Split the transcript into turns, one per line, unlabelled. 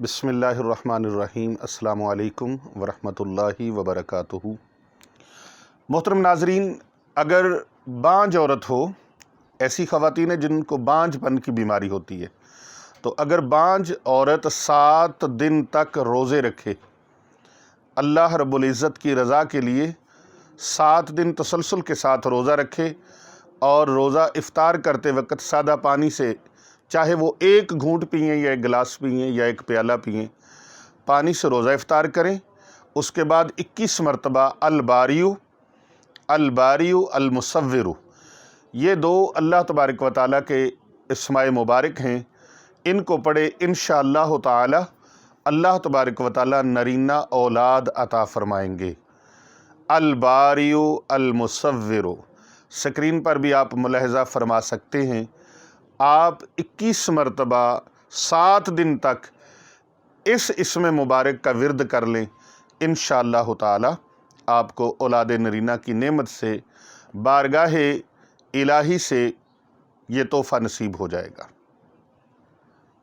بسم اللہ الرحمن الرحیم۔ السلام علیکم ورحمۃ اللہ وبرکاتہ۔ محترم ناظرین، اگر بانجھ عورت ہو، ایسی خواتین ہیں جن کو بانجھ پن کی بیماری ہوتی ہے، تو اگر بانجھ عورت 7 دن تک روزے رکھے، اللہ رب العزت کی رضا کے لیے 7 دن تسلسل کے ساتھ روزہ رکھے اور روزہ افطار کرتے وقت سادہ پانی سے، چاہے وہ 1 گھونٹ پئیں یا 1 گلاس پئیں یا 1 پیالہ پئیں، پانی سے روزہ افطار کریں۔ اس کے بعد 21 مرتبہ الباریو الباریو المصور، یہ 2 اللہ تبارک و تعالیٰ کے اسماء مبارک ہیں، ان کو پڑھے انشاءاللہ تعالی اللہ تبارک و تعالیٰ نرینہ اولاد عطا فرمائیں گے۔ الباریو المصور، سکرین پر بھی آپ ملاحظہ فرما سکتے ہیں۔ آپ 21 مرتبہ 7 دن تک اس اسم مبارک کا ورد کر لیں، انشاءاللہ تعالی آپ کو اولاد نرینہ کی نعمت سے، بارگاہ الہی سے یہ تحفہ نصیب ہو جائے گا۔